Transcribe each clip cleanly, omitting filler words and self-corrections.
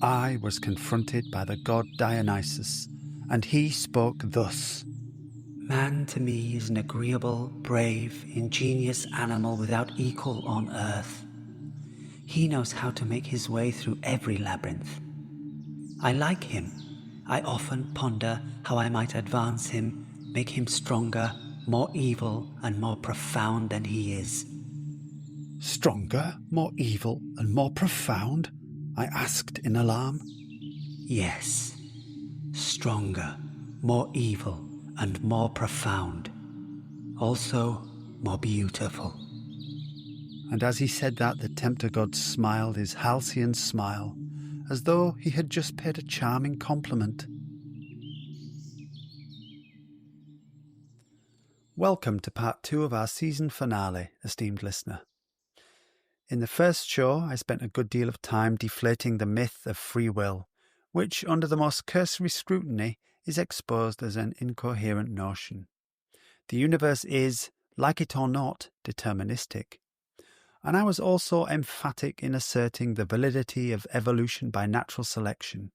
I was confronted by the god Dionysus, and he spoke thus. Man to me is an agreeable, brave, ingenious animal without equal on earth. He knows how to make his way through every labyrinth. I like him. I often ponder how I might advance him, make him stronger, more evil, and more profound than he is. Stronger, more evil, and more profound? I asked in alarm. Yes, stronger, more evil, and more profound. Also, more beautiful. And as he said that, the tempter god smiled his halcyon smile, as though he had just paid a charming compliment. Welcome to part 2 of our season finale, esteemed listener. In the first show, I spent a good deal of time deflating the myth of free will, which, under the most cursory scrutiny, is exposed as an incoherent notion. The universe is, like it or not, deterministic. And I was also emphatic in asserting the validity of evolution by natural selection.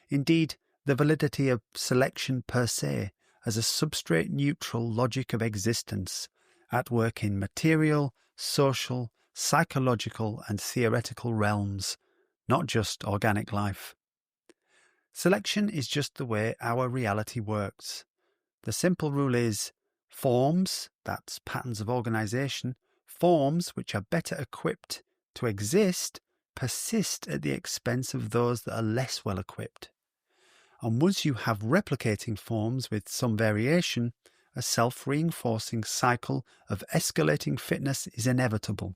Indeed, the validity of selection per se, as a substrate-neutral logic of existence, at work in material, social, psychological and theoretical realms, not just organic life. Selection is just the way our reality works. The simple rule is, forms, that's patterns of organisation, forms which are better equipped to exist persist at the expense of those that are less well equipped. And once you have replicating forms with some variation, a self-reinforcing cycle of escalating fitness is inevitable.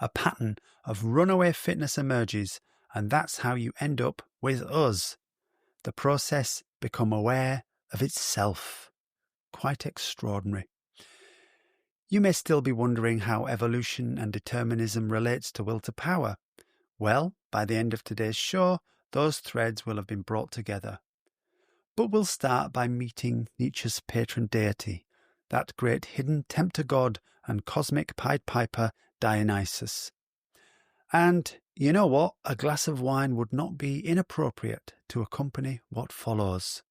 A pattern of runaway fitness emerges, and that's how you end up with us. The process become aware of itself. Quite extraordinary. You may still be wondering how evolution and determinism relates to will to power. Well, by the end of today's show, those threads will have been brought together. But we'll start by meeting Nietzsche's patron deity, that great hidden tempter god and cosmic Pied Piper Dionysus. And you know what? A glass of wine would not be inappropriate to accompany what follows.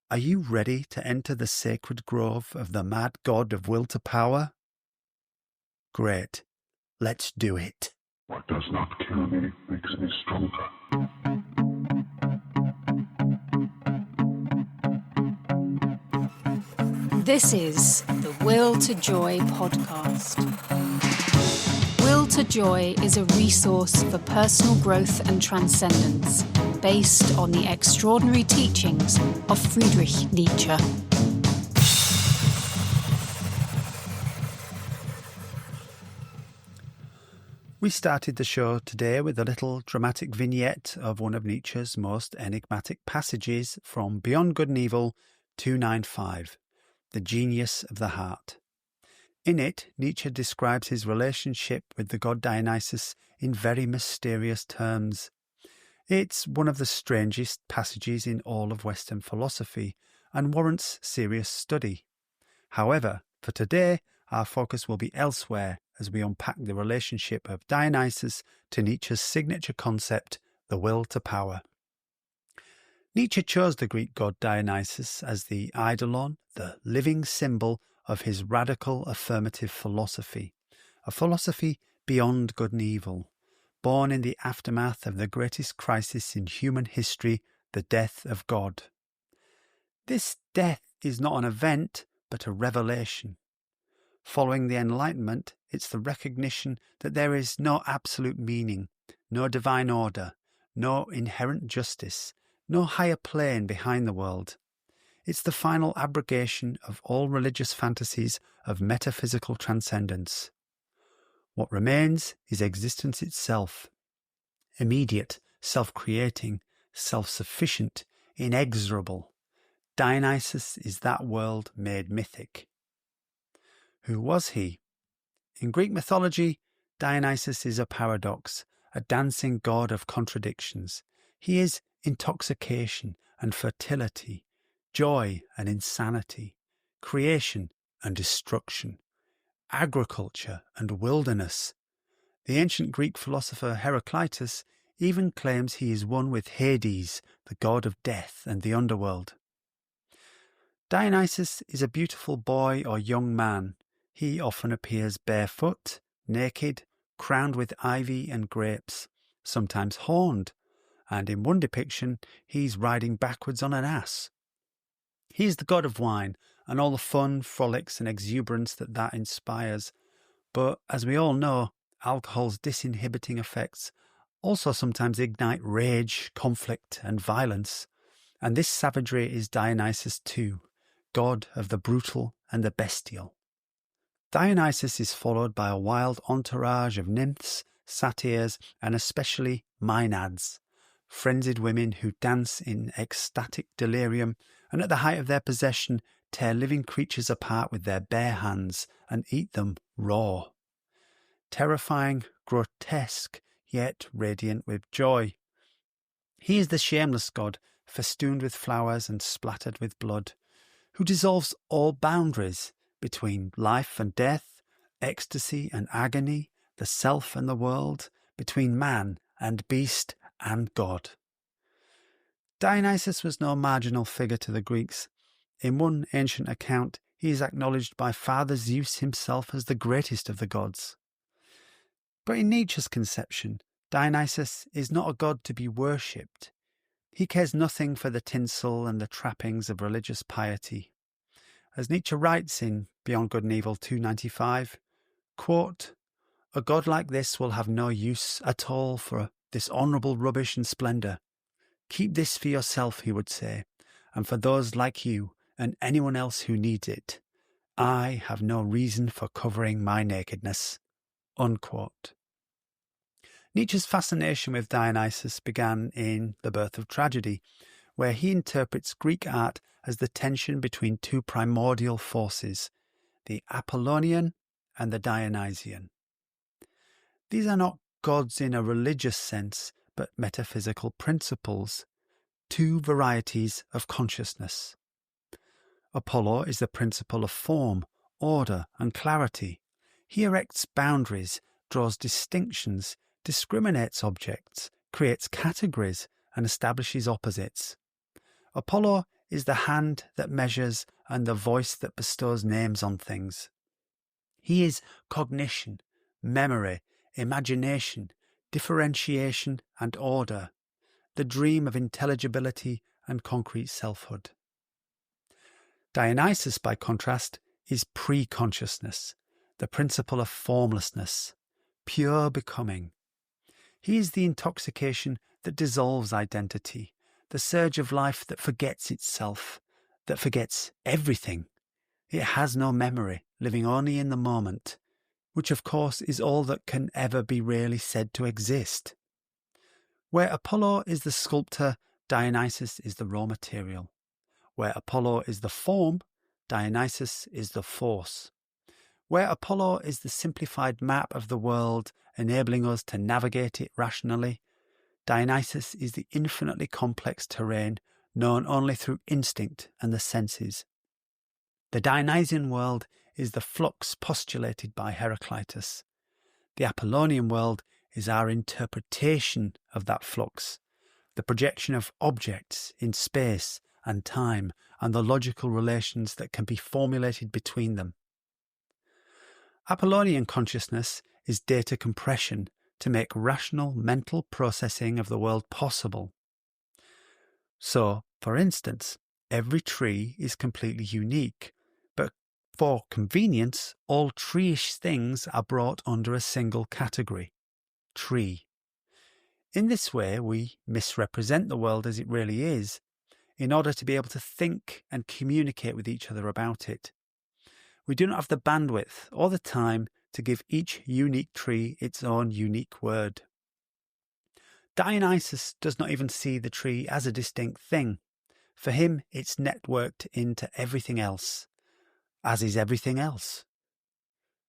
Are you ready to enter the sacred grove of the mad god of will to power? Great. Let's do it. What does not kill me makes me stronger. This is the Will to Joy podcast. Will to Joy is a resource for personal growth and transcendence based on the extraordinary teachings of Friedrich Nietzsche. We started the show today with a little dramatic vignette of one of Nietzsche's most enigmatic passages from Beyond Good and Evil 295, The Genius of the Heart. In it, Nietzsche describes his relationship with the god Dionysus in very mysterious terms. It's one of the strangest passages in all of Western philosophy and warrants serious study. However, for today, our focus will be elsewhere as we unpack the relationship of Dionysus to Nietzsche's signature concept, the will to power. Nietzsche chose the Greek god Dionysus as the eidolon, the living symbol of his radical affirmative philosophy, a philosophy beyond good and evil, born in the aftermath of the greatest crisis in human history, the death of God. This death is not an event, but a revelation. Following the Enlightenment, it's the recognition that there is no absolute meaning, no divine order, no inherent justice, no higher plane behind the world. It's the final abrogation of all religious fantasies of metaphysical transcendence. What remains is existence itself, immediate, self-creating, self-sufficient, inexorable. Dionysus is that world made mythic. Who was he? In Greek mythology, Dionysus is a paradox, a dancing god of contradictions. He is intoxication and fertility, joy and insanity, creation and destruction, agriculture and wilderness. The ancient Greek philosopher Heraclitus even claims he is one with Hades, the god of death and the underworld. Dionysus is a beautiful boy or young man. He often appears barefoot, naked, crowned with ivy and grapes, sometimes horned, and in one depiction he's riding backwards on an ass. He is the god of wine and all the fun, frolics and exuberance that inspires. But as we all know, alcohol's disinhibiting effects also sometimes ignite rage, conflict and violence. And this savagery is Dionysus too, god of the brutal and the bestial. Dionysus is followed by a wild entourage of nymphs, satyrs and especially maenads, frenzied women who dance in ecstatic delirium and at the height of their possession tear living creatures apart with their bare hands and eat them raw. Terrifying, grotesque, yet radiant with joy. He is the shameless god, festooned with flowers and splattered with blood, who dissolves all boundaries between life and death, ecstasy and agony, the self and the world, between man and beast and God. Dionysus was no marginal figure to the Greeks. In one ancient account, he is acknowledged by Father Zeus himself as the greatest of the gods. But in Nietzsche's conception, Dionysus is not a god to be worshipped. He cares nothing for the tinsel and the trappings of religious piety. As Nietzsche writes in Beyond Good and Evil 295, quote, "A god like this will have no use at all for this honourable rubbish and splendour. Keep this for yourself," he would say, "and for those like you and anyone else who needs it. I have no reason for covering my nakedness." Unquote. Nietzsche's fascination with Dionysus began in The Birth of Tragedy, where he interprets Greek art as the tension between two primordial forces, the Apollonian and the Dionysian. These are not gods in a religious sense, but metaphysical principles, two varieties of consciousness. Apollo is the principle of form, order, and clarity. He erects boundaries, draws distinctions, discriminates objects, creates categories, and establishes opposites. Apollo is the hand that measures and the voice that bestows names on things. He is cognition, memory, imagination, differentiation, and order, the dream of intelligibility and concrete selfhood. Dionysus, by contrast, is pre-consciousness, the principle of formlessness, pure becoming. He is the intoxication that dissolves identity, the surge of life that forgets itself, that forgets everything. It has no memory, living only in the moment, which of course is all that can ever be really said to exist. Where Apollo is the sculptor, Dionysus is the raw material. Where Apollo is the form, Dionysus is the force. Where Apollo is the simplified map of the world, enabling us to navigate it rationally, Dionysus is the infinitely complex terrain known only through instinct and the senses. The Dionysian world is the flux postulated by Heraclitus. The Apollonian world is our interpretation of that flux, the projection of objects in space and time and the logical relations that can be formulated between them. Apollonian consciousness is data compression to make rational mental processing of the world possible. So, for instance, every tree is completely unique, but for convenience, all tree-ish things are brought under a single category, tree. In this way, we misrepresent the world as it really is, in order to be able to think and communicate with each other about it. We do not have the bandwidth or the time to give each unique tree its own unique word. Dionysus does not even see the tree as a distinct thing. For him, it's networked into everything else, as is everything else.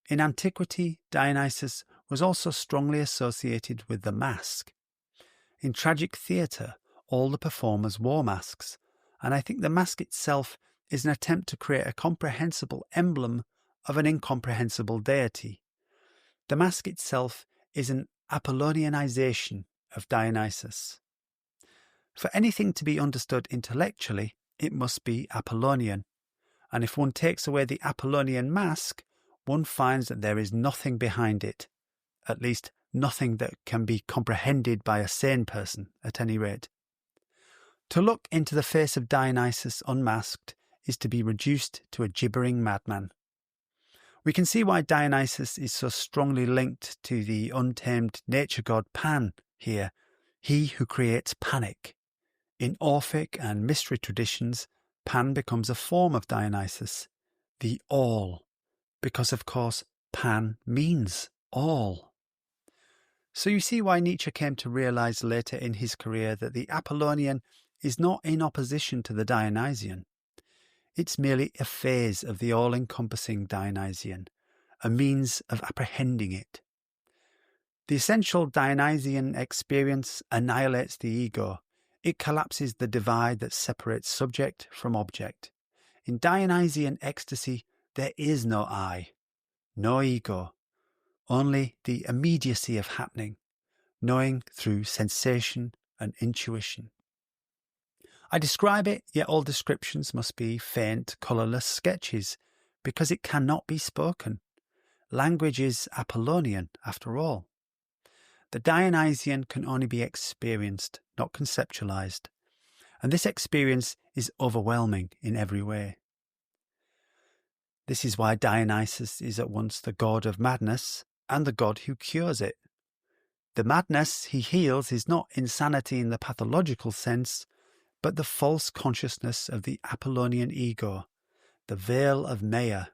In antiquity, Dionysus was also strongly associated with the mask. In tragic theatre, all the performers wore masks, and I think the mask itself is an attempt to create a comprehensible emblem of an incomprehensible deity. The mask itself is an Apollonianization of Dionysus. For anything to be understood intellectually, it must be Apollonian, and if one takes away the Apollonian mask, one finds that there is nothing behind it, at least nothing that can be comprehended by a sane person, at any rate. To look into the face of Dionysus unmasked is to be reduced to a gibbering madman. We can see why Dionysus is so strongly linked to the untamed nature god Pan here, he who creates panic. In Orphic and mystery traditions, Pan becomes a form of Dionysus, the all, because of course Pan means all. So you see why Nietzsche came to realize later in his career that the Apollonian is not in opposition to the Dionysian. It's merely a phase of the all-encompassing Dionysian, a means of apprehending it. The essential Dionysian experience annihilates the ego. It collapses the divide that separates subject from object. In Dionysian ecstasy, there is no I, no ego, only the immediacy of happening, knowing through sensation and intuition. I describe it, yet all descriptions must be faint, colourless sketches, because it cannot be spoken. Language is Apollonian, after all. The Dionysian can only be experienced, not conceptualized, and this experience is overwhelming in every way. This is why Dionysus is at once the god of madness and the god who cures it. The madness he heals is not insanity in the pathological sense, but the false consciousness of the Apollonian ego, the veil of Maya,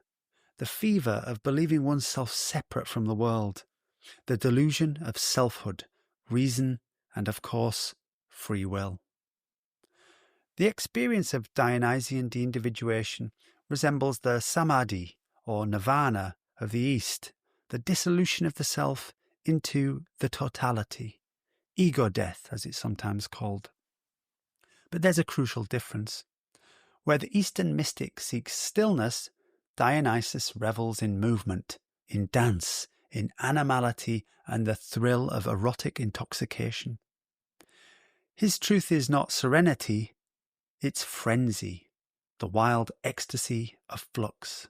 the fever of believing oneself separate from the world, the delusion of selfhood, reason, and of course, free will. The experience of Dionysian de-individuation resembles the samadhi or nirvana of the East, the dissolution of the self into the totality, ego death as it's sometimes called. But there's a crucial difference. Where the Eastern mystic seeks stillness, Dionysus revels in movement, in dance, in animality and the thrill of erotic intoxication. His truth is not serenity, it's frenzy, the wild ecstasy of flux.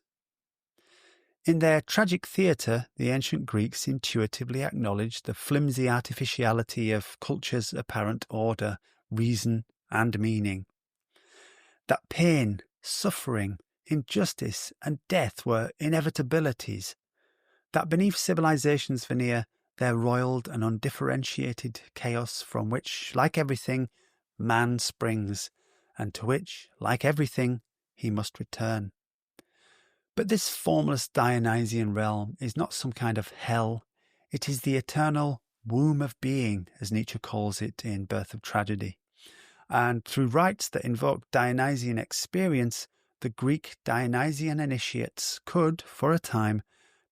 In their tragic theatre, the ancient Greeks intuitively acknowledged the flimsy artificiality of culture's apparent order, reason, and meaning. That pain, suffering, injustice, and death were inevitabilities. That beneath civilization's veneer there roiled an undifferentiated chaos from which, like everything, man springs, and to which, like everything, he must return. But this formless Dionysian realm is not some kind of hell. It is the eternal womb of being, as Nietzsche calls it in Birth of Tragedy. And through rites that invoke Dionysian experience, the Greek Dionysian initiates could, for a time,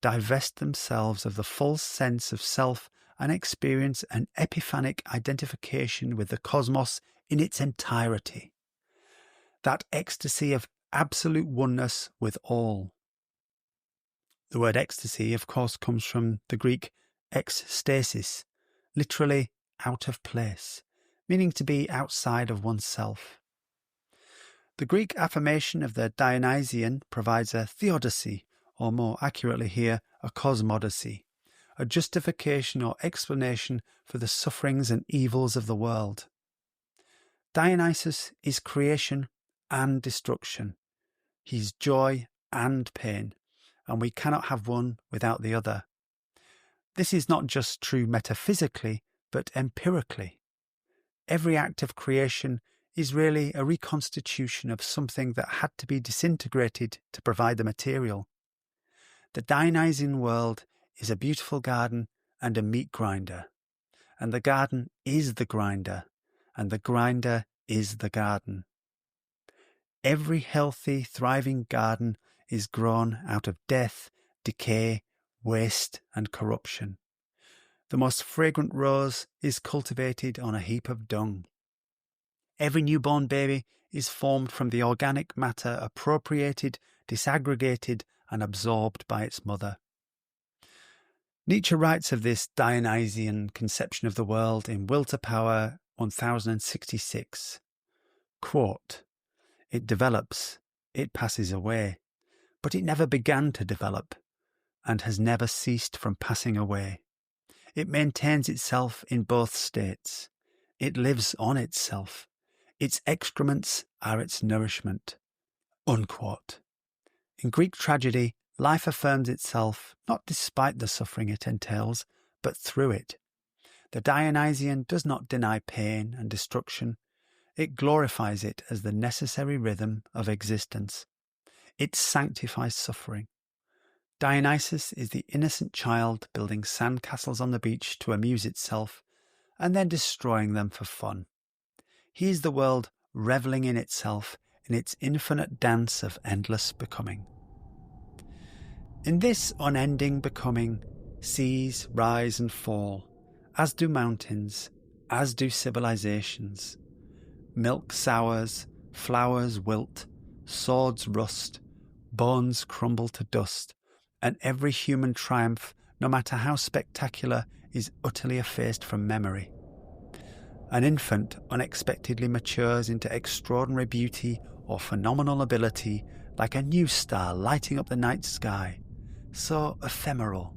divest themselves of the false sense of self and experience an epiphanic identification with the cosmos in its entirety. That ecstasy of absolute oneness with all. The word ecstasy, of course, comes from the Greek ekstasis, literally out of place, meaning to be outside of oneself. The Greek affirmation of the Dionysian provides a theodicy, or more accurately here, a cosmodicy, a justification or explanation for the sufferings and evils of the world. Dionysus is creation and destruction. He's joy and pain, and we cannot have one without the other. This is not just true metaphysically, but empirically. Every act of creation is really a reconstitution of something that had to be disintegrated to provide the material. The Dionysian world is a beautiful garden and a meat grinder, and the garden is the grinder, and the grinder is the garden. Every healthy, thriving garden is grown out of death, decay, waste, and corruption. The most fragrant rose is cultivated on a heap of dung. Every newborn baby is formed from the organic matter appropriated, disaggregated, and absorbed by its mother. Nietzsche writes of this Dionysian conception of the world in Will to Power 1066. Quote, "It develops, it passes away, but it never began to develop and has never ceased from passing away. It maintains itself in both states. It lives on itself. Its excrements are its nourishment." Unquote. In Greek tragedy, life affirms itself not despite the suffering it entails, but through it. The Dionysian does not deny pain and destruction. It glorifies it as the necessary rhythm of existence. It sanctifies suffering. Dionysus is the innocent child building sandcastles on the beach to amuse itself, and then destroying them for fun. He is the world revelling in itself in its infinite dance of endless becoming. In this unending becoming, seas rise and fall, as do mountains, as do civilizations. Milk sours, flowers wilt, swords rust, bones crumble to dust, and every human triumph, no matter how spectacular, is utterly effaced from memory. An infant unexpectedly matures into extraordinary beauty or phenomenal ability, like a new star lighting up the night sky, so ephemeral,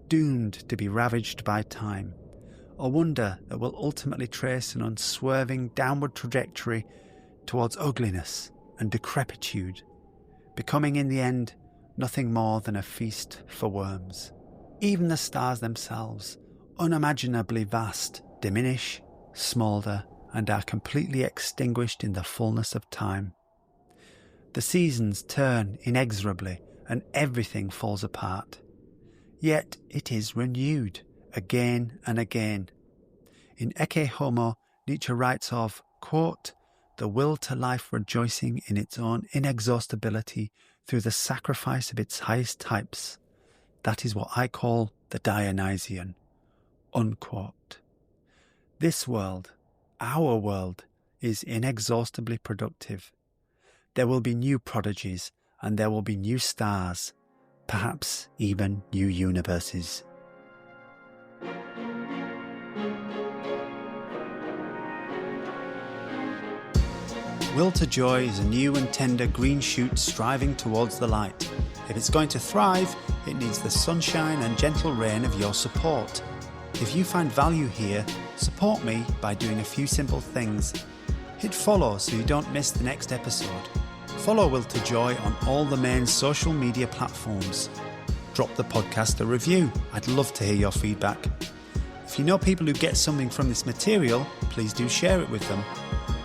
doomed to be ravaged by time, a wonder that will ultimately trace an unswerving downward trajectory towards ugliness and decrepitude, becoming in the end nothing more than a feast for worms. Even the stars themselves, unimaginably vast, diminish, smoulder, and are completely extinguished in the fullness of time. The seasons turn inexorably, and everything falls apart. Yet it is renewed again and again. In Ecce Homo, Nietzsche writes of, quote, "the will to life rejoicing in its own inexhaustibility through the sacrifice of its highest types. That is what I call the Dionysian." Unquote. This world, our world, is inexhaustibly productive. There will be new prodigies, and there will be new stars, perhaps even new universes. Will to Joy is a new and tender green shoot striving towards the light. If it's going to thrive, it needs the sunshine and gentle rain of your support. If you find value here, support me by doing a few simple things. Hit follow so you don't miss the next episode. Follow Will to Joy on all the main social media platforms. Drop the podcast a review. I'd love to hear your feedback. If you know people who get something from this material, please do share it with them.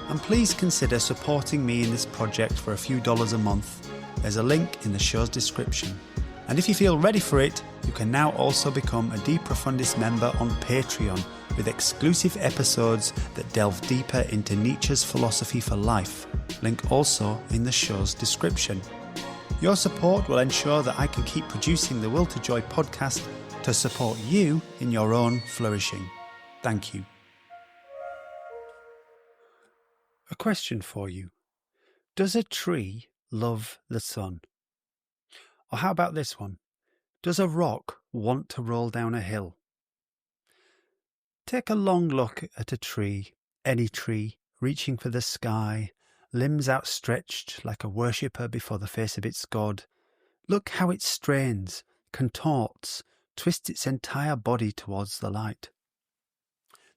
And please consider supporting me in this project for a few dollars a month. There's a link in the show's description. And if you feel ready for it, you can now also become a De Profundis member on Patreon with exclusive episodes that delve deeper into Nietzsche's philosophy for life. Link also in the show's description. Your support will ensure that I can keep producing the Will to Joy podcast to support you in your own flourishing. Thank you. A question for you. Does a tree love the sun? Or how about this one? Does a rock want to roll down a hill? Take a long look at a tree, any tree, reaching for the sky, limbs outstretched like a worshipper before the face of its god. Look how it strains, contorts, twists its entire body towards the light.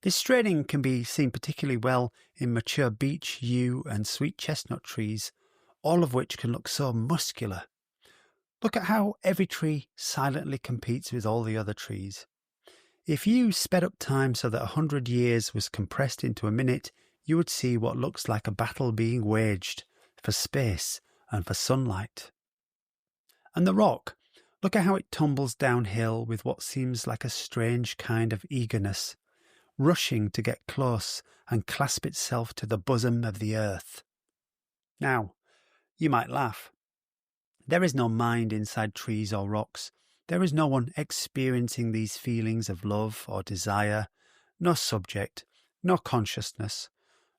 This straining can be seen particularly well in mature beech, yew and sweet chestnut trees, all of which can look so muscular. Look at how every tree silently competes with all the other trees. If you sped up time so that 100 years was compressed into a minute, you would see what looks like a battle being waged for space and for sunlight. And the rock, look at how it tumbles downhill with what seems like a strange kind of eagerness, rushing to get close and clasp itself to the bosom of the earth. Now, you might laugh. There is no mind inside trees or rocks. There is no one experiencing these feelings of love or desire, no subject, no consciousness.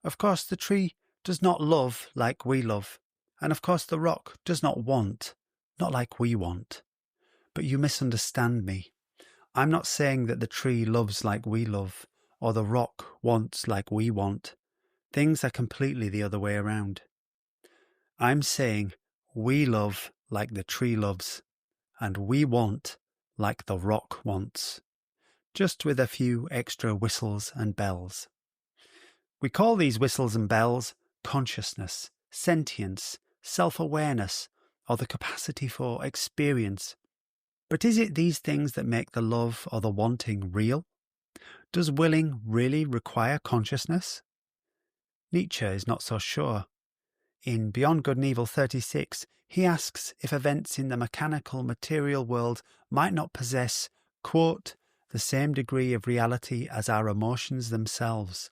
Of course, the tree does not love like we love, and of course the rock does not want, not like we want. But you misunderstand me. I'm not saying that the tree loves like we love, or the rock wants like we want. Things are completely the other way around. I'm saying we love like the tree loves, and we want like the rock wants, just with a few extra whistles and bells. We call these whistles and bells consciousness, sentience, self-awareness, or the capacity for experience. But is it these things that make the love or the wanting real? Does willing really require consciousness? Nietzsche is not so sure. In Beyond Good and Evil 36, he asks if events in the mechanical material world might not possess, quote, the same degree of reality as our emotions themselves,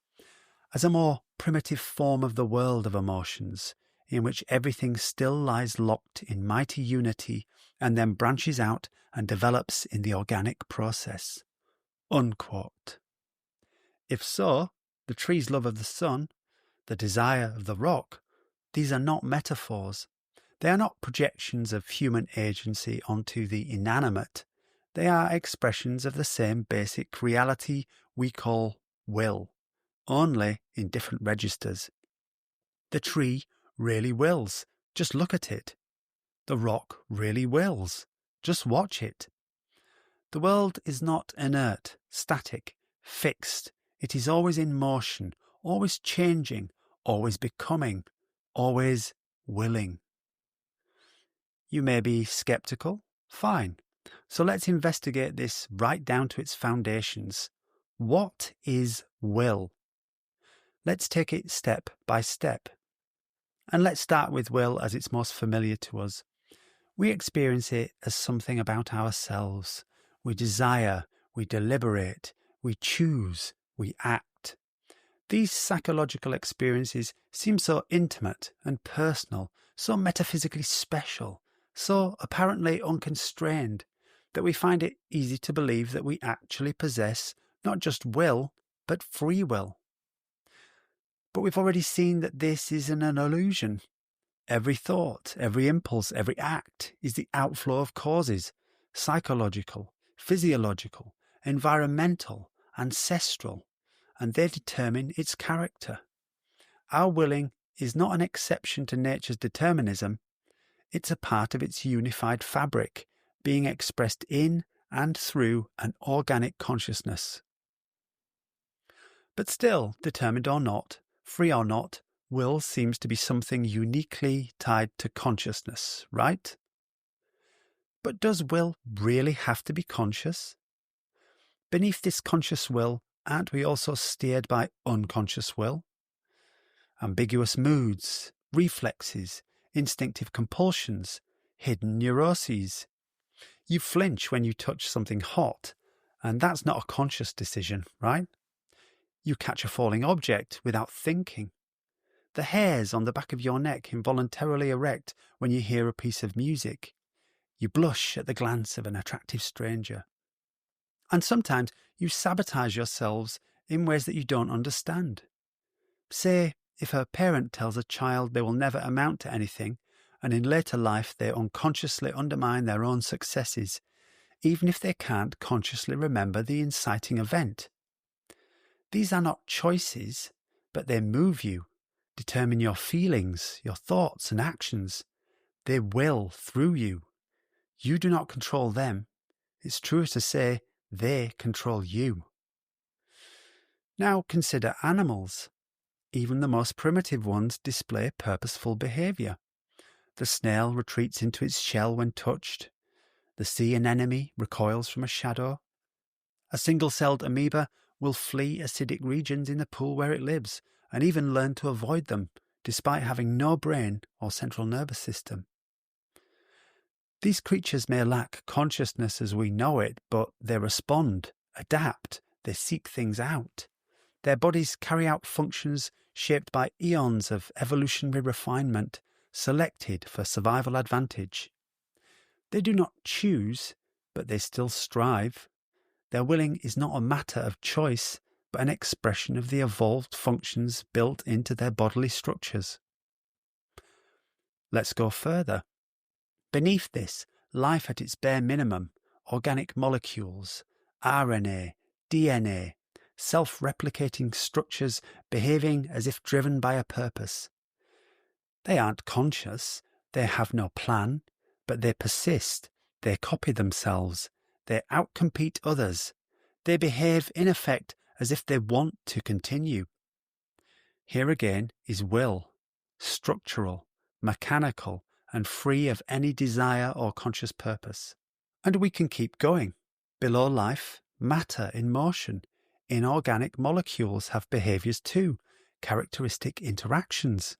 as a more primitive form of the world of emotions, in which everything still lies locked in mighty unity and then branches out and develops in the organic process. Unquote. If so, the tree's love of the sun, the desire of the rock, these are not metaphors. They are not projections of human agency onto the inanimate. They are expressions of the same basic reality we call will, only in different registers. The tree really wills. Just look at it. The rock really wills. Just watch it. The world is not inert, static, fixed. It is always in motion, always changing, always becoming, always willing. You may be skeptical. Fine. So let's investigate this right down to its foundations. What is will? Let's take it step by step. And let's start with will as it's most familiar to us. We experience it as something about ourselves. We desire, we deliberate, we choose, we act. These psychological experiences seem so intimate and personal, so metaphysically special, so apparently unconstrained, that we find it easy to believe that we actually possess not just will, but free will. But we've already seen that this is an illusion. Every thought, every impulse, every act is the outflow of causes, psychological, physiological, environmental, ancestral, and they determine its character. Our willing is not an exception to nature's determinism. It's a part of its unified fabric, being expressed in and through an organic consciousness. But still, determined or not, free or not, will seems to be something uniquely tied to consciousness, right? But does will really have to be conscious? Beneath this conscious will, aren't we also steered by unconscious will? Ambiguous moods, reflexes, instinctive compulsions, hidden neuroses. You flinch when you touch something hot, and that's not a conscious decision, right? You catch a falling object without thinking. The hairs on the back of your neck involuntarily erect when you hear a piece of music. You blush at the glance of an attractive stranger. And sometimes you sabotage yourselves in ways that you don't understand. Say, if a parent tells a child they will never amount to anything, and in later life they unconsciously undermine their own successes, even if they can't consciously remember the inciting event. These are not choices, but they move you, determine your feelings, your thoughts and actions. They will through you. You do not control them. It's truer to say they control you. Now consider animals. Even the most primitive ones display purposeful behaviour. The snail retreats into its shell when touched. The sea anemone recoils from a shadow. A single-celled amoeba will flee acidic regions in the pool where it lives, and even learn to avoid them, despite having no brain or central nervous system. These creatures may lack consciousness as we know it, but they respond, adapt, they seek things out. Their bodies carry out functions shaped by eons of evolutionary refinement, selected for survival advantage. They do not choose, but they still strive. Their willing is not a matter of choice, but an expression of the evolved functions built into their bodily structures. Let's go further. Beneath this, life at its bare minimum, organic molecules, RNA, DNA, self-replicating structures behaving as if driven by a purpose. They aren't conscious, they have no plan, but they persist, they copy themselves, they outcompete others, they behave in effect as if they want to continue. Here again is will, structural, mechanical, and free of any desire or conscious purpose. And we can keep going. Below life, matter in motion. Inorganic molecules have behaviours too, characteristic interactions.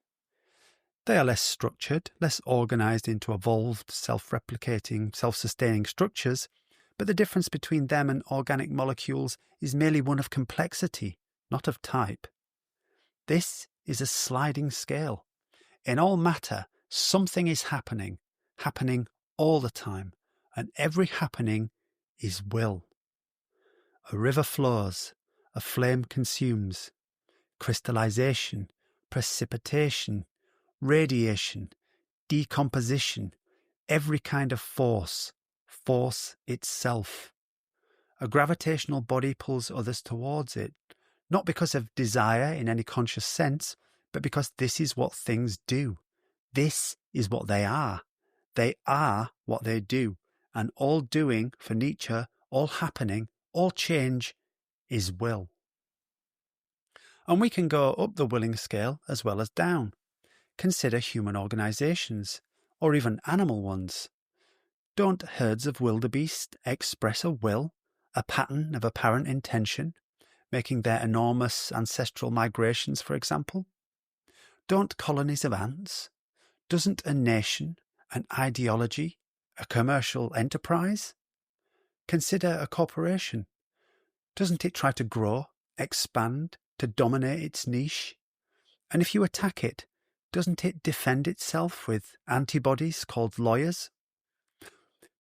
They are less structured, less organised into evolved, self-replicating, self-sustaining structures, but the difference between them and organic molecules is merely one of complexity, not of type. This is a sliding scale. In all matter, something is happening all the time, and every happening is will. A river flows, a flame consumes. Crystallization, precipitation, radiation, decomposition, every kind of force itself. A gravitational body pulls others towards it, not because of desire in any conscious sense, but because this is what things do. This is what they are. They are what they do, and all doing for Nietzsche, all happening, all change is will. And we can go up the willing scale as well as down. Consider human organisations, or even animal ones. Don't herds of wildebeest express a will, a pattern of apparent intention, making their enormous ancestral migrations, for example? Don't colonies of ants? Doesn't a nation, an ideology, a commercial enterprise? Consider a corporation. Doesn't it try to grow, expand, to dominate its niche? And if you attack it, doesn't it defend itself with antibodies called lawyers?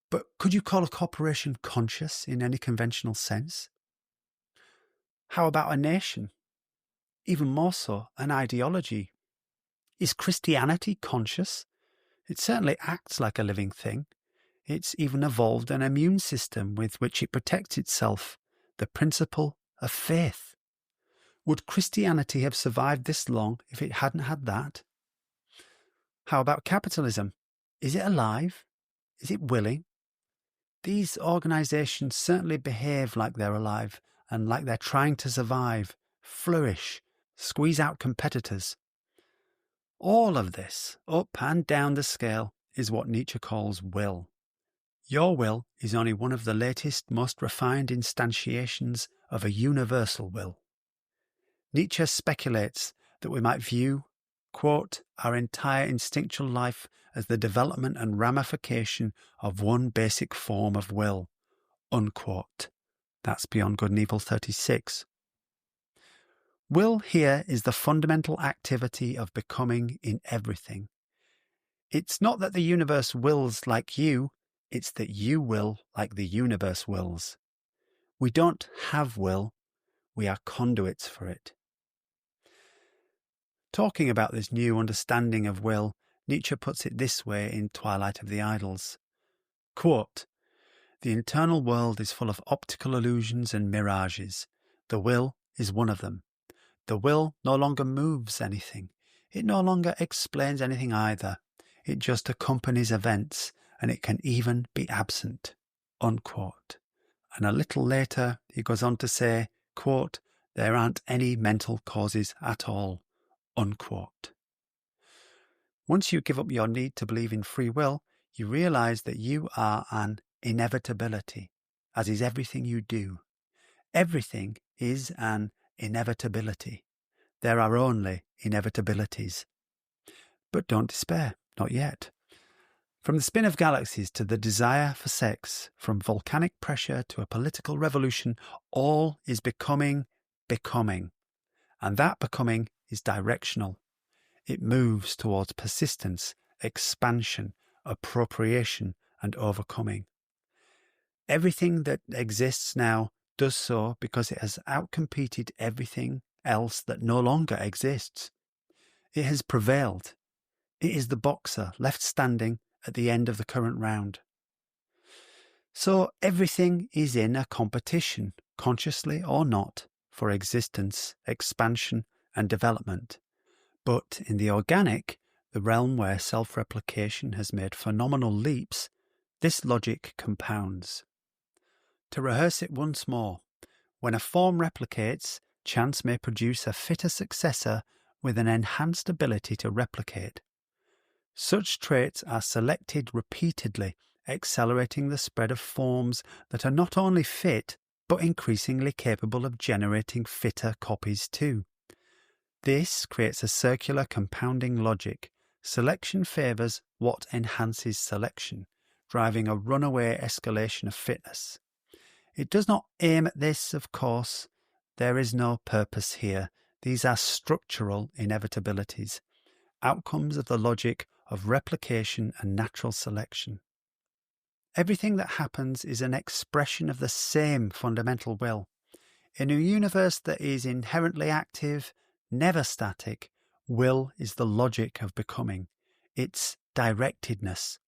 But could you call a corporation conscious in any conventional sense? How about a nation? Even more so, an ideology. Is Christianity conscious? It certainly acts like a living thing. It's even evolved an immune system with which it protects itself, the principle of faith. Would Christianity have survived this long if it hadn't had that? How about capitalism? Is it alive? Is it willing? These organisations certainly behave like they're alive and like they're trying to survive, flourish, squeeze out competitors. All of this, up and down the scale, is what Nietzsche calls will. Your will is only one of the latest, most refined instantiations of a universal will. Nietzsche speculates that we might view, quote, our entire instinctual life as the development and ramification of one basic form of will, unquote. That's Beyond Good and Evil 36. Will here is the fundamental activity of becoming in everything. It's not that the universe wills like you, it's that you will like the universe wills. We don't have will, we are conduits for it. Talking about this new understanding of will, Nietzsche puts it this way in Twilight of the Idols. Quote, the internal world is full of optical illusions and mirages. The will is one of them. The will no longer moves anything. It no longer explains anything either. It just accompanies events, and it can even be absent, unquote. And a little later, he goes on to say, quote, there aren't any mental causes at all, unquote. Once you give up your need to believe in free will, you realise that you are an inevitability, as is everything you do. Everything is an inevitability. There are only inevitabilities. But don't despair, not yet. From the spin of galaxies to the desire for sex, from volcanic pressure to a political revolution, all is becoming. And that becoming is directional. It moves towards persistence, expansion, appropriation, and overcoming. Everything that exists now does so because it has outcompeted everything else that no longer exists. It has prevailed. It is the boxer left standing at the end of the current round. So everything is in a competition, consciously or not, for existence, expansion and development. But in the organic, the realm where self-replication has made phenomenal leaps, this logic compounds. To rehearse it once more, when a form replicates, chance may produce a fitter successor with an enhanced ability to replicate. Such traits are selected repeatedly, accelerating the spread of forms that are not only fit, but increasingly capable of generating fitter copies too. This creates a circular compounding logic. Selection favours what enhances selection, driving a runaway escalation of fitness. It does not aim at this, of course. There is no purpose here. These are structural inevitabilities, outcomes of the logic of replication and natural selection. Everything that happens is an expression of the same fundamental will. In a universe that is inherently active, never static, will is the logic of becoming, its directedness.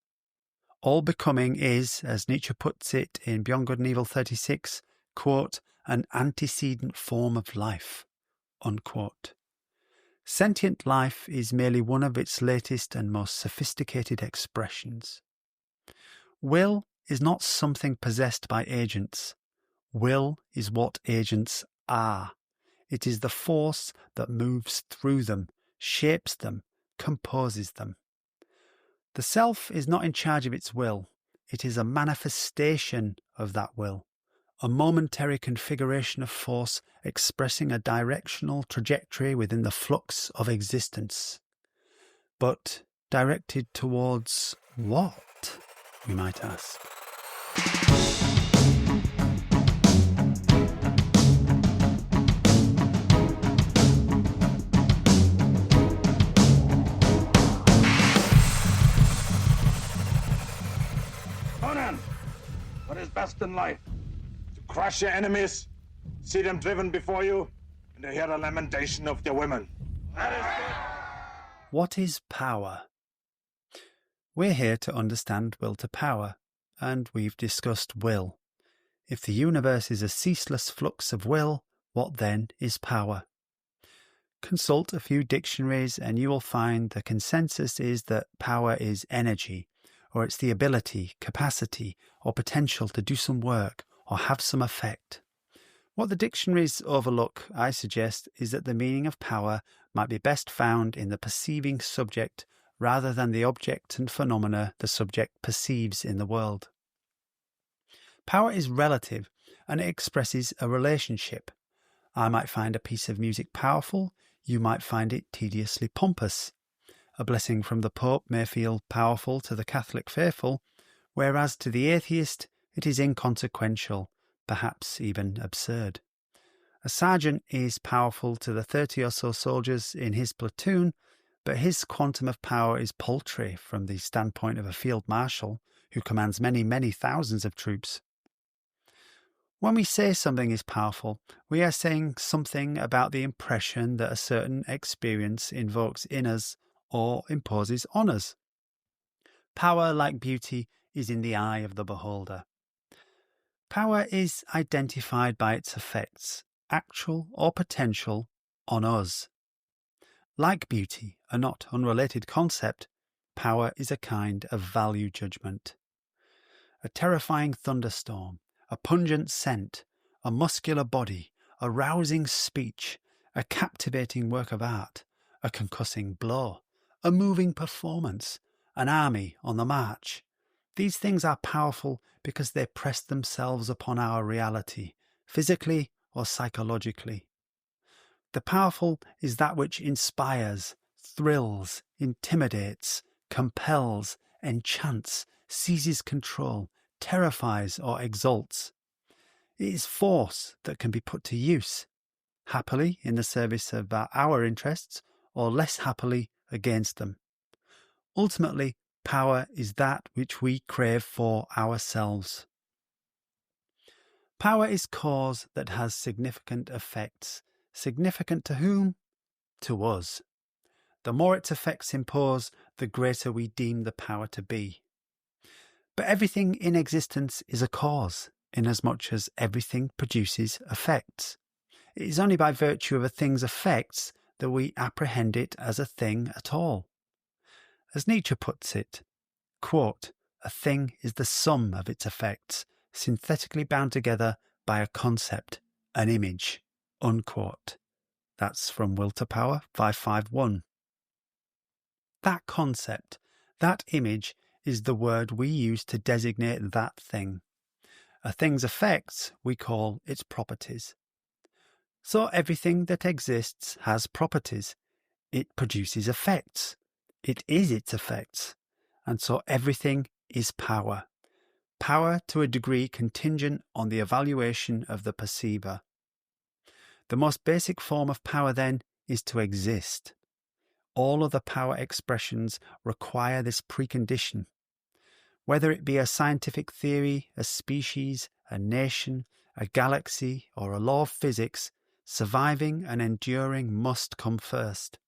All becoming is, as Nietzsche puts it in Beyond Good and Evil 36, quote, an antecedent form of life, unquote. Sentient life is merely one of its latest and most sophisticated expressions. Will is not something possessed by agents. Will is what agents are. It is the force that moves through them, shapes them, composes them. The self is not in charge of its will. It is a manifestation of that will, a momentary configuration of force expressing a directional trajectory within the flux of existence. But directed towards what, we might ask? What is best in life? To crush your enemies, see them driven before you, and to hear the lamentation of their women. That is good. What is power? We're here to understand will to power, and we've discussed will. If the universe is a ceaseless flux of will, what then is power? Consult a few dictionaries and you will find the consensus is that power is energy, or it's the ability, capacity, or potential to do some work or have some effect. What the dictionaries overlook, I suggest, is that the meaning of power might be best found in the perceiving subject rather than the object and phenomena the subject perceives in the world. Power is relative and it expresses a relationship. I might find a piece of music powerful, you might find it tediously pompous. A blessing from the Pope may feel powerful to the Catholic faithful, whereas to the atheist it is inconsequential, perhaps even absurd. A sergeant is powerful to the 30 or so soldiers in his platoon, but his quantum of power is paltry from the standpoint of a field marshal who commands many, many thousands of troops. When we say something is powerful, we are saying something about the impression that a certain experience invokes in us or imposes on us. Power, like beauty, is in the eye of the beholder. Power is identified by its effects, actual or potential, on us. Like beauty, a not unrelated concept, power is a kind of value judgment. A terrifying thunderstorm, a pungent scent, a muscular body, a rousing speech, a captivating work of art, a concussing blow, a moving performance, an army on the march. These things are powerful because they press themselves upon our reality, physically or psychologically. The powerful is that which inspires, thrills, intimidates, compels, enchants, seizes control, terrifies or exalts. It is force that can be put to use, happily in the service of our interests or less happily against them. Ultimately, power is that which we crave for ourselves. Power is cause that has significant effects. Significant to whom? To us. The more its effects impose, the greater we deem the power to be. But everything in existence is a cause, inasmuch as everything produces effects. It is only by virtue of a thing's effects that we apprehend it as a thing at all. As Nietzsche puts it, quote, "A thing is the sum of its effects, synthetically bound together by a concept, an image," unquote. That's from Will to Power 551. That concept, that image, is the word we use to designate that thing. A thing's effects we call its properties. So everything that exists has properties. It produces effects. It is its effects. And so everything is power. Power to a degree contingent on the evaluation of the perceiver. The most basic form of power, then, is to exist. All other power expressions require this precondition. Whether it be a scientific theory, a species, a nation, a galaxy, or a law of physics, surviving and enduring must come first.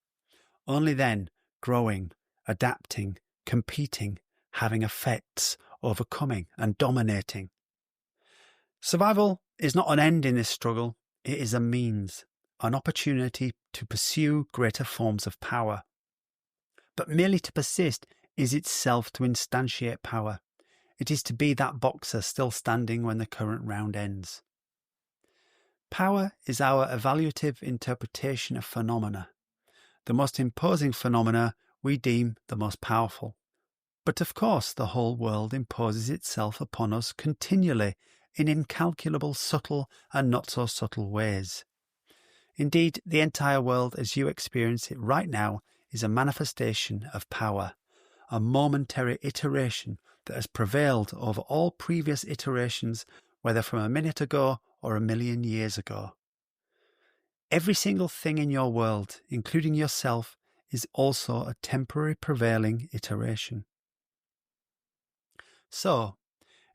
Only then, growing, adapting, competing, having effects, overcoming and dominating. Survival is not an end in this struggle, it is a means, an opportunity to pursue greater forms of power. But merely to persist is itself to instantiate power. It is to be that boxer still standing when the current round ends. Power is our evaluative interpretation of phenomena. The most imposing phenomena we deem the most powerful. But of course the whole world imposes itself upon us continually in incalculable subtle and not so subtle ways. Indeed, the entire world as you experience it right now is a manifestation of power, a momentary iteration that has prevailed over all previous iterations, whether from a minute ago or a million years ago. Every single thing in your world, including yourself, is also a temporary prevailing iteration. So,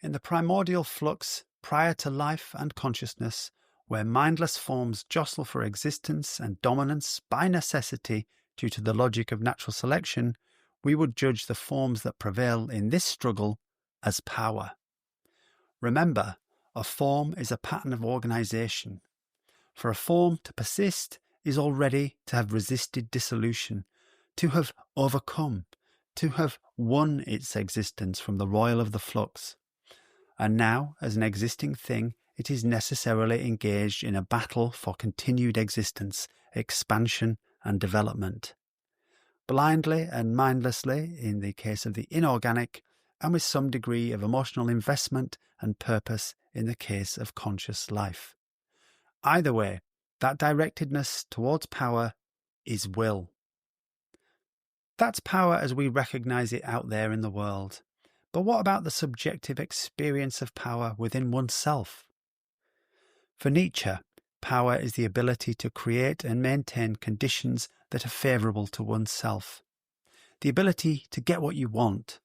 in the primordial flux prior to life and consciousness, where mindless forms jostle for existence and dominance by necessity due to the logic of natural selection, we would judge the forms that prevail in this struggle as power. Remember, a form is a pattern of organization. For a form to persist is already to have resisted dissolution, to have overcome, to have won its existence from the roil of the flux. And now, as an existing thing, it is necessarily engaged in a battle for continued existence, expansion and development. Blindly and mindlessly in the case of the inorganic, and with some degree of emotional investment and purpose in the case of conscious life. Either way, that directedness towards power is will. That's power as we recognize it out there in the world. But what about the subjective experience of power within oneself? For Nietzsche, power is the ability to create and maintain conditions that are favourable to oneself. The ability to get what you want.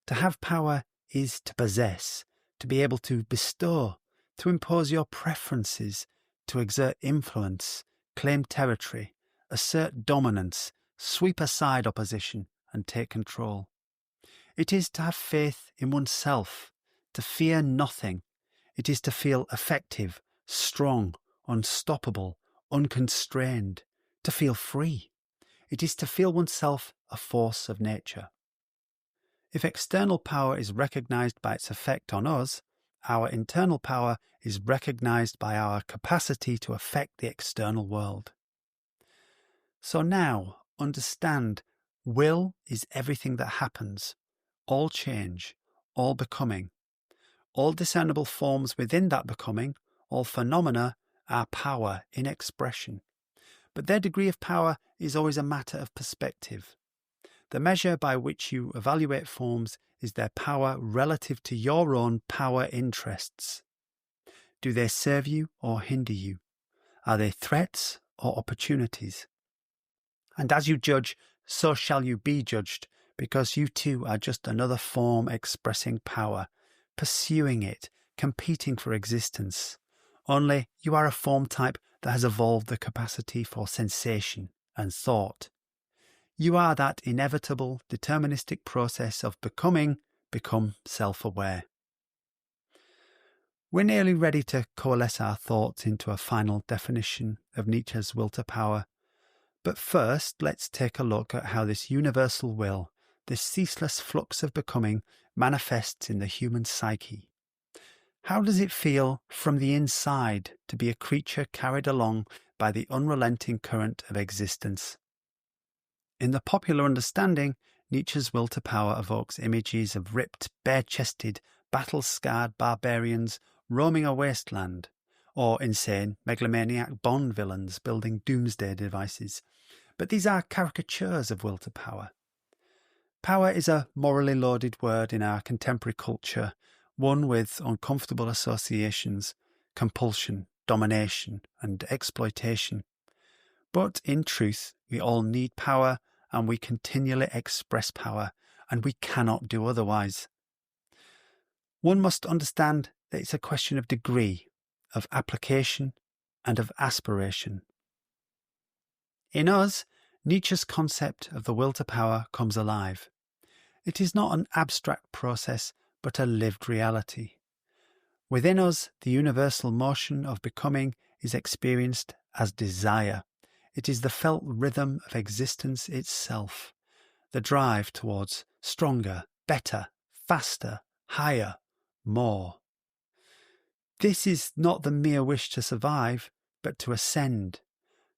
To have power is to possess, to be able to bestow, to impose your preferences, to exert influence, claim territory, assert dominance, sweep aside opposition and take control. It is to have faith in oneself, to fear nothing. It is to feel effective, strong, unstoppable, unconstrained, to feel free. It is to feel oneself a force of nature. If external power is recognized by its effect on us, our internal power is recognized by our capacity to affect the external world. So now, understand, will is everything that happens, all change, all becoming. All discernible forms within that becoming, all phenomena, are power in expression. But their degree of power is always a matter of perspective. The measure by which you evaluate forms is their power relative to your own power interests. Do they serve you or hinder you? Are they threats or opportunities? And as you judge, so shall you be judged, because you too are just another form expressing power, pursuing it, competing for existence. Only you are a form type that has evolved the capacity for sensation and thought. You are that inevitable, deterministic process of becoming become self-aware. We're nearly ready to coalesce our thoughts into a final definition of Nietzsche's will to power. But first, let's take a look at how this universal will, this ceaseless flux of becoming, manifests in the human psyche. How does it feel from the inside to be a creature carried along by the unrelenting current of existence? In the popular understanding, Nietzsche's will to power evokes images of ripped, bare-chested, battle-scarred barbarians roaming a wasteland, or insane, megalomaniac Bond villains building doomsday devices. But these are caricatures of will to power. Power is a morally loaded word in our contemporary culture, one with uncomfortable associations, compulsion, domination, and exploitation. But in truth, we all need power, and we continually express power, and we cannot do otherwise. One must understand that it's a question of degree, of application, and of aspiration. In us, Nietzsche's concept of the will to power comes alive. It is not an abstract process, but a lived reality. Within us, the universal motion of becoming is experienced as desire. It is the felt rhythm of existence itself, the drive towards stronger, better, faster, higher, more. This is not the mere wish to survive, but to ascend,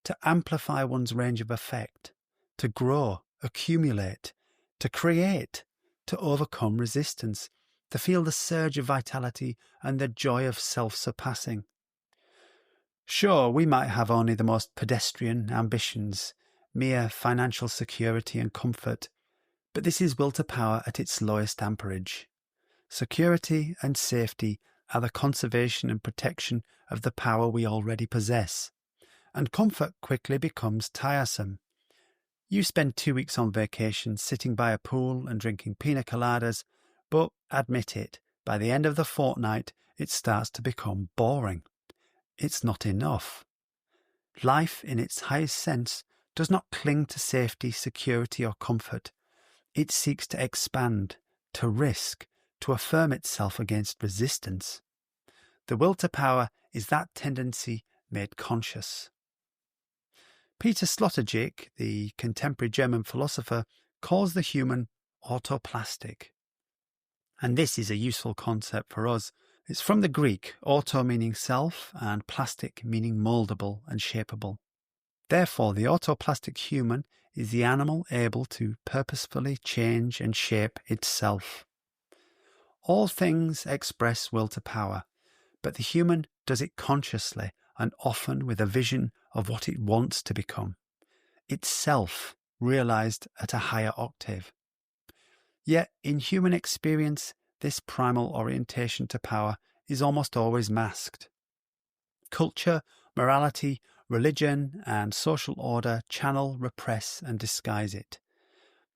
to amplify one's range of effect, to grow, accumulate, to create, to overcome resistance, to feel the surge of vitality and the joy of self-surpassing. Sure, we might have only the most pedestrian ambitions, mere financial security and comfort, but this is will to power at its lowest amperage. Security and safety are the conservation and protection of the power we already possess, and comfort quickly becomes tiresome. You spend 2 weeks on vacation sitting by a pool and drinking pina coladas, but admit it, by the end of the fortnight it starts to become boring. It's not enough. Life in its highest sense does not cling to safety, security, or comfort. It seeks to expand, to risk, to affirm itself against resistance. The will to power is that tendency made conscious. Peter Sloterdijk, the contemporary German philosopher, calls the human autoplastic. And this is a useful concept for us. It's from the Greek, auto meaning self and plastic meaning mouldable and shapeable. Therefore, the autoplastic human is the animal able to purposefully change and shape itself. All things express will to power, but the human does it consciously and often with a vision of what it wants to become, itself realized at a higher octave. Yet in human experience, this primal orientation to power is almost always masked. Culture, morality, religion, and social order channel, repress, and disguise it.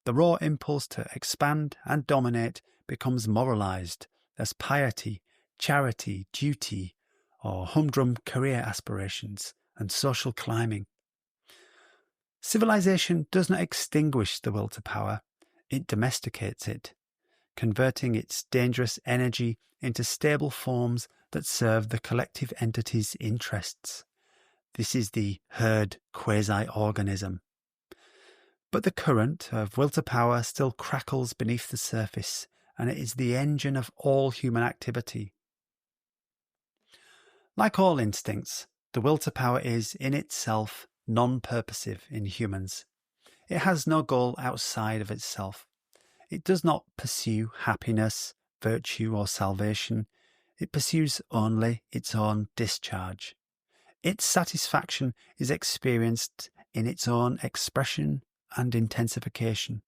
The raw impulse to expand and dominate becomes moralized as piety, charity, duty, or humdrum career aspirations and social climbing. Civilization does not extinguish the will to power, it domesticates it, converting its dangerous energy into stable forms that serve the collective entity's interests. This is the herd quasi-organism. But the current of will to power still crackles beneath the surface, and it is the engine of all human activity. Like all instincts, the will to power is, in itself, non-purposive in humans. It has no goal outside of itself. It does not pursue happiness, virtue, or salvation. It pursues only its own discharge. Its satisfaction is experienced in its own expression and intensification.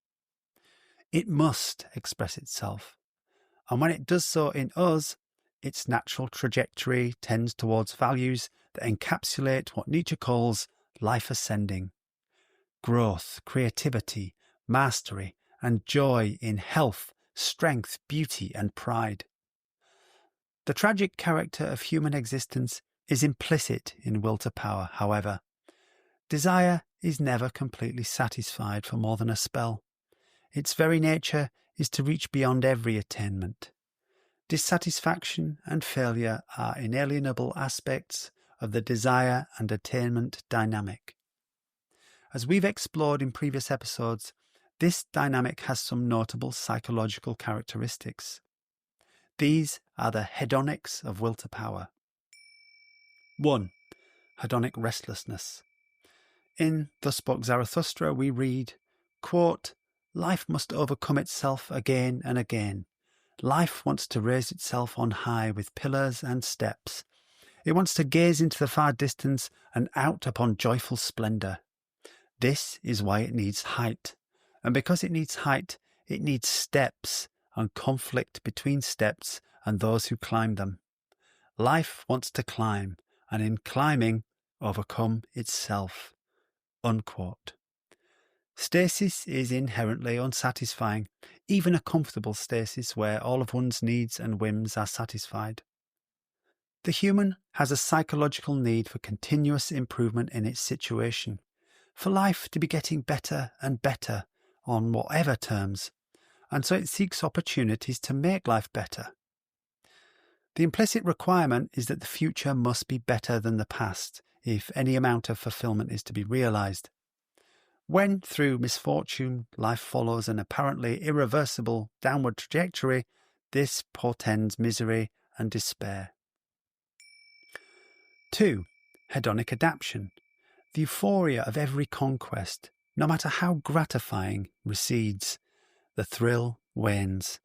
It must express itself, and when it does so in us, its natural trajectory tends towards values that encapsulate what Nietzsche calls life ascending. Growth, creativity, mastery, and joy in health, strength, beauty, and pride. The tragic character of human existence is implicit in will to power, however. Desire is never completely satisfied for more than a spell. Its very nature is to reach beyond every attainment. Dissatisfaction and failure are inalienable aspects of the desire and attainment dynamic. As we've explored in previous episodes, this dynamic has some notable psychological characteristics. These are the hedonics of will to power. 1. Hedonic restlessness. In Thus Spoke Zarathustra we read, quote, "Life must overcome itself again and again. Life wants to raise itself on high with pillars and steps. It wants to gaze into the far distance and out upon joyful splendour. This is why it needs height. And because it needs height, it needs steps and conflict between steps and those who climb them. Life wants to climb, and in climbing, overcome itself." Unquote. Stasis is inherently unsatisfying, even a comfortable stasis where all of one's needs and whims are satisfied. The human has a psychological need for continuous improvement in its situation, for life to be getting better and better on whatever terms, and so it seeks opportunities to make life better. The implicit requirement is that the future must be better than the past if any amount of fulfillment is to be realised. When, through misfortune, life follows an apparently irreversible downward trajectory, this portends misery and despair. 2. Hedonic adaptation. The euphoria of every conquest, no matter how gratifying, recedes. The thrill wanes.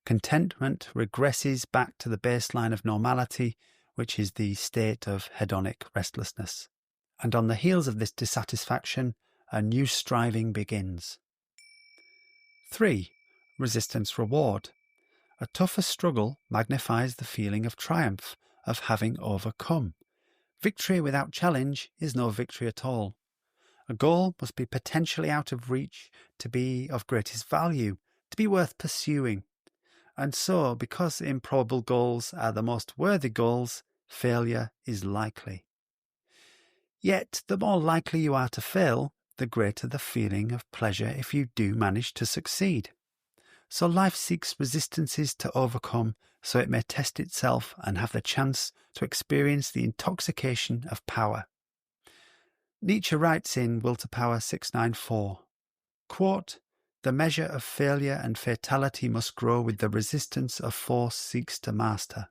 Contentment regresses back to the baseline of normality, which is the state of hedonic restlessness. And on the heels of this dissatisfaction, a new striving begins. 3. Resistance reward. A tougher struggle magnifies the feeling of triumph, of having overcome. Victory without challenge is no victory at all. A goal must be potentially out of reach to be of greatest value, to be worth pursuing. And so, because improbable goals are the most worthy goals, failure is likely. Yet, the more likely you are to fail, the greater the feeling of pleasure if you do manage to succeed. So life seeks resistances to overcome so it may test itself and have the chance to experience the intoxication of power. Nietzsche writes in Will to Power 694, quote, "The measure of failure and fatality must grow with the resistance a force seeks to master.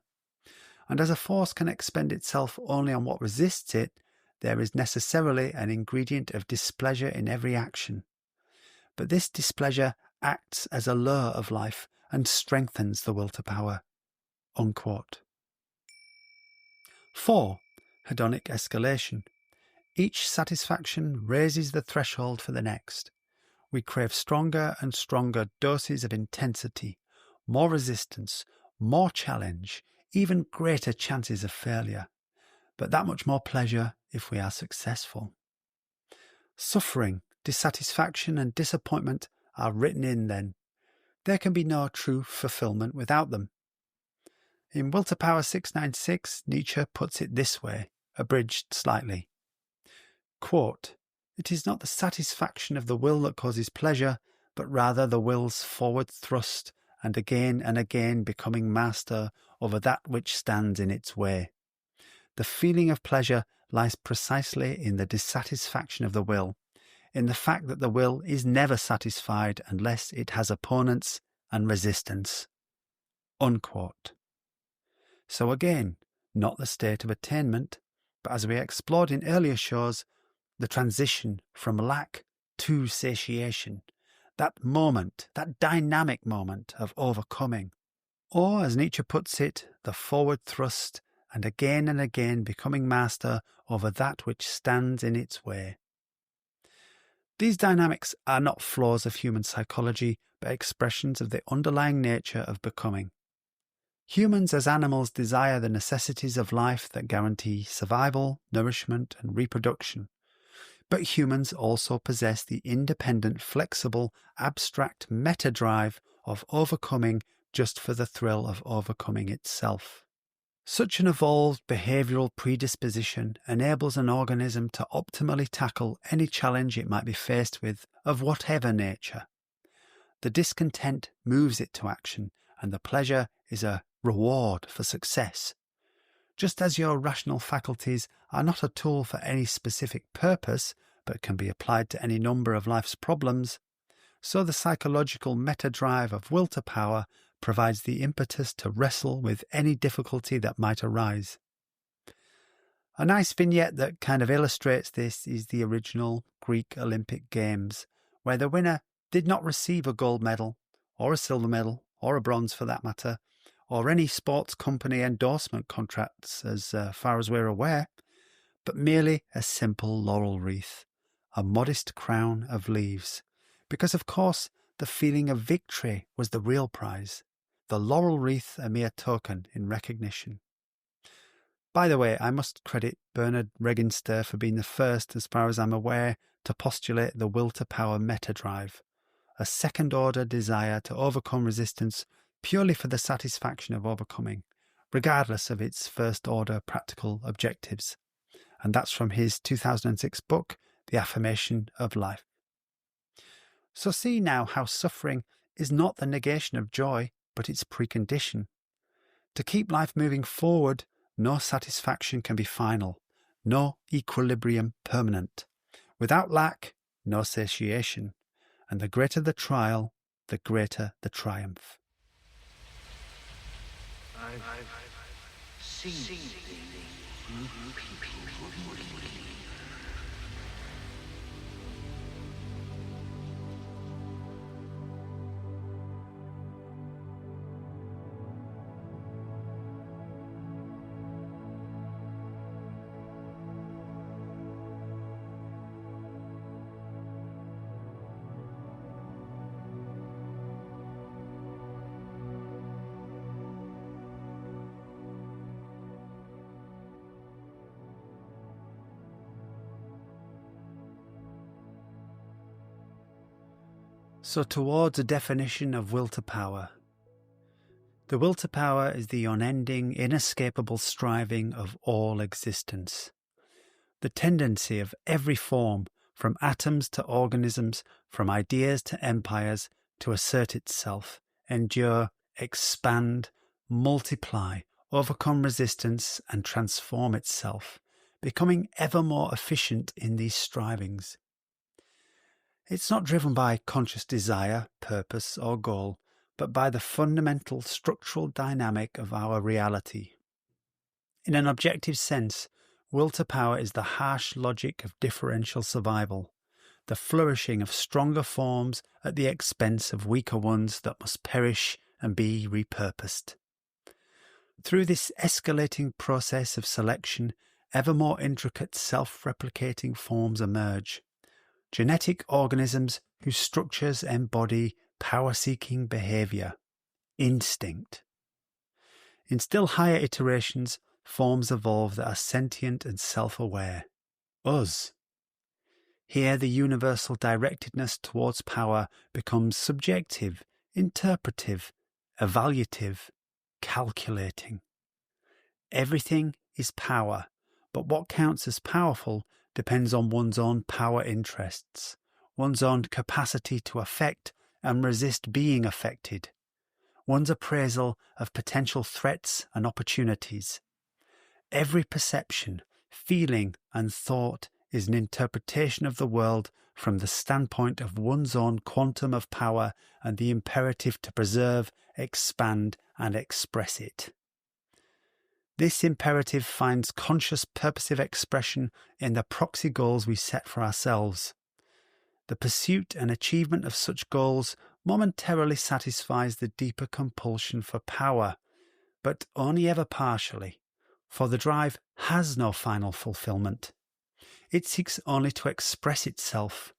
And as a force can expend itself only on what resists it, there is necessarily an ingredient of displeasure in every action. But this displeasure acts as a lure of life and strengthens the will to power." Unquote. 4. Hedonic escalation. Each satisfaction raises the threshold for the next. We crave stronger and stronger doses of intensity, more resistance, more challenge, even greater chances of failure, but that much more pleasure if we are successful. Suffering, dissatisfaction and disappointment are written in then. There can be no true fulfillment without them. In Will to Power 696, Nietzsche puts it this way, abridged slightly. Quote, "It is not the satisfaction of the will that causes pleasure, but rather the will's forward thrust and again becoming master over that which stands in its way. The feeling of pleasure lies precisely in the dissatisfaction of the will, in the fact that the will is never satisfied unless it has opponents and resistance." Unquote. So again, not the state of attainment, but as we explored in earlier shows, the transition from lack to satiation, that moment, that dynamic moment of overcoming. Or, as Nietzsche puts it, the forward thrust and again becoming master over that which stands in its way. These dynamics are not flaws of human psychology, but expressions of the underlying nature of becoming. Humans as animals desire the necessities of life that guarantee survival, nourishment, and reproduction. But humans also possess the independent, flexible, abstract meta-drive of overcoming just for the thrill of overcoming itself. Such an evolved behavioural predisposition enables an organism to optimally tackle any challenge it might be faced with of whatever nature. the discontent moves it to action, and the pleasure is a reward for success. Just as your rational faculties are not a tool for any specific purpose, but can be applied to any number of life's problems, so the psychological meta-drive of will to power provides the impetus to wrestle with any difficulty that might arise. A nice vignette that kind of illustrates this is the original Greek Olympic Games, where the winner did not receive a gold medal, or a silver medal, or a bronze for that matter, or any sports company endorsement contracts as far as we're aware, but merely a simple laurel wreath, a modest crown of leaves. Because, of course, the feeling of victory was the real prize, the laurel wreath a mere token in recognition. By the way, I must credit Bernard Regenster for being the first, as far as I'm aware, to postulate the will to power meta-drive, a second-order desire to overcome resistance purely for the satisfaction of overcoming, regardless of its first-order practical objectives. And that's from his 2006 book, The Affirmation of Life. So see now how suffering is not the negation of joy, but its precondition. To keep life moving forward, no satisfaction can be final, no equilibrium permanent. Without lack, no satiation. And the greater the trial, the greater the triumph. I've seen things people would believe. So towards a definition of will to power. The will to power is the unending, inescapable striving of all existence. The tendency of every form, from atoms to organisms, from ideas to empires, to assert itself, endure, expand, multiply, overcome resistance, and transform itself, becoming ever more efficient in these strivings. It's not driven by conscious desire, purpose, or goal, but by the fundamental structural dynamic of our reality. In an objective sense, will to power is the harsh logic of differential survival, the flourishing of stronger forms at the expense of weaker ones that must perish and be repurposed. Through this escalating process of selection, ever more intricate self-replicating forms emerge. Genetic organisms whose structures embody power-seeking behaviour, instinct. In still higher iterations, forms evolve that are sentient and self-aware. Us. Here the universal directedness towards power becomes subjective, interpretive, evaluative, calculating. Everything is power, but what counts as powerful depends on one's own power interests, one's own capacity to affect and resist being affected, one's appraisal of potential threats and opportunities. Every perception, feeling and thought is an interpretation of the world from the standpoint of one's own quantum of power and the imperative to preserve, expand and express it. This imperative finds conscious purposive expression in the proxy goals we set for ourselves. The pursuit and achievement of such goals momentarily satisfies the deeper compulsion for power, but only ever partially, for the drive has no final fulfillment. It seeks only to express itself,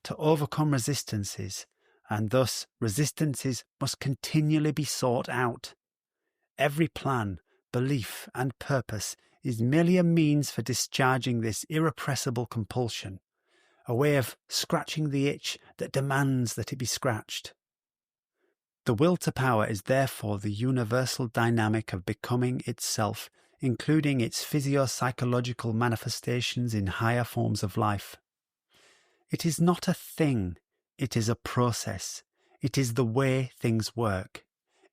to overcome resistances, and thus resistances must continually be sought out. Every plan, belief and purpose is merely a means for discharging this irrepressible compulsion, a way of scratching the itch that demands that it be scratched. The will to power is therefore the universal dynamic of becoming itself, including its physio-psychological manifestations in higher forms of life. It is not a thing, it is a process. It is the way things work.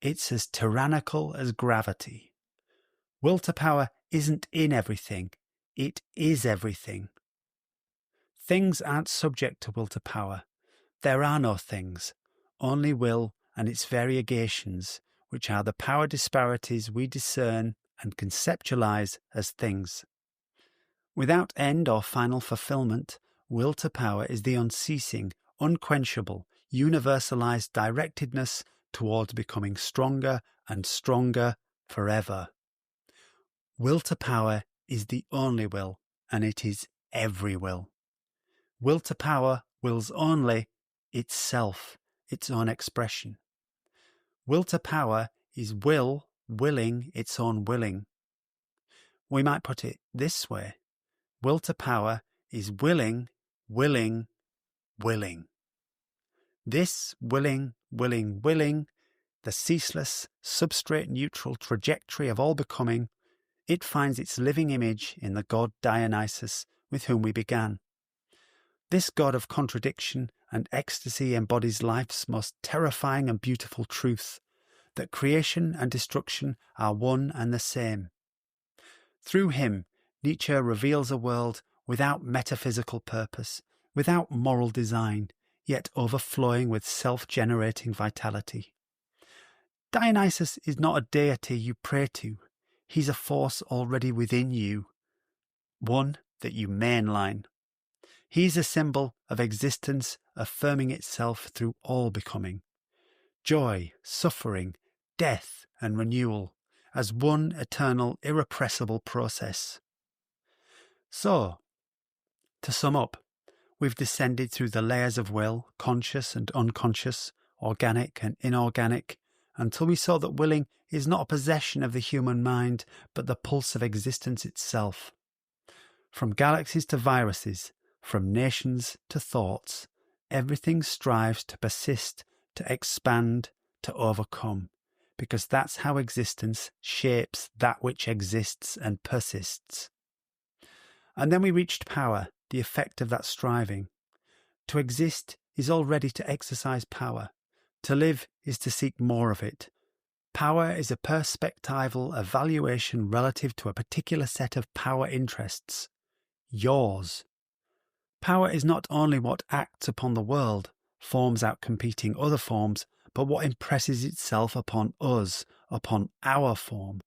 It's as tyrannical as gravity. Will to power isn't in everything. It is everything. Things aren't subject to will to power. There are no things, only will and its variegations, which are the power disparities we discern and conceptualize as things. Without end or final fulfillment, will to power is the unceasing, unquenchable, universalized directedness towards becoming stronger and stronger forever. Will to power is the only will, and it is every will. Will to power wills only itself, its own expression. Will to power is will willing its own willing. We might put it this way. Will to power is willing, willing, willing. This willing, willing, willing, the ceaseless, substrate-neutral trajectory of all becoming, it finds its living image in the god Dionysus with whom we began. This god of contradiction and ecstasy embodies life's most terrifying and beautiful truth, that creation and destruction are one and the same. Through him, Nietzsche reveals a world without metaphysical purpose, without moral design, yet overflowing with self-generating vitality. Dionysus is not a deity you pray to. He's a force already within you, one that you mainline. He's a symbol of existence affirming itself through all becoming. Joy, suffering, death and renewal as one eternal, irrepressible process. So, to sum up, we've descended through the layers of will, conscious and unconscious, organic and inorganic, until we saw that willing is not a possession of the human mind, but the pulse of existence itself. From galaxies to viruses, from nations to thoughts, everything strives to persist, to expand, to overcome, because that's how existence shapes that which exists and persists. And then we reached power, the effect of that striving. To exist is already to exercise power. To live is to seek more of it. Power is a perspectival evaluation relative to a particular set of power interests. Yours. Power is not only what acts upon the world, forms outcompeting other forms, but what impresses itself upon us, upon our form,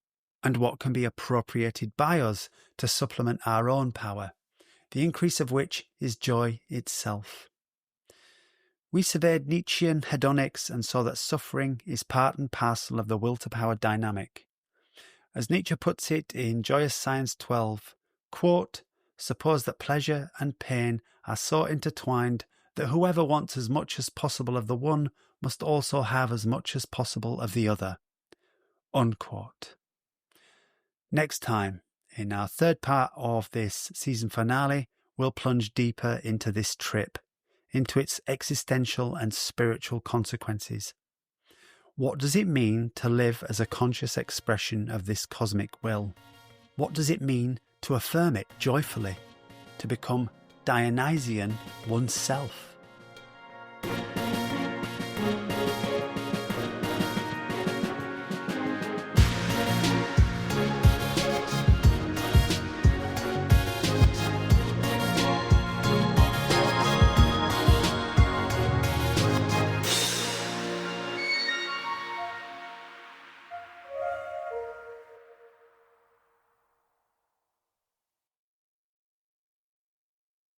and what can be appropriated by us to supplement our own power, the increase of which is joy itself. We surveyed Nietzschean hedonics and saw that suffering is part and parcel of the will-to-power dynamic. As Nietzsche puts it in Joyous Science 12, quote, "Suppose that pleasure and pain are so intertwined that whoever wants as much as possible of the one must also have as much as possible of the other." Unquote. Next time, in our third part of this season finale, we'll plunge deeper into this trip, into its existential and spiritual consequences. What does it mean to live as a conscious expression of this cosmic will? What does it mean to affirm it joyfully, to become Dionysian oneself?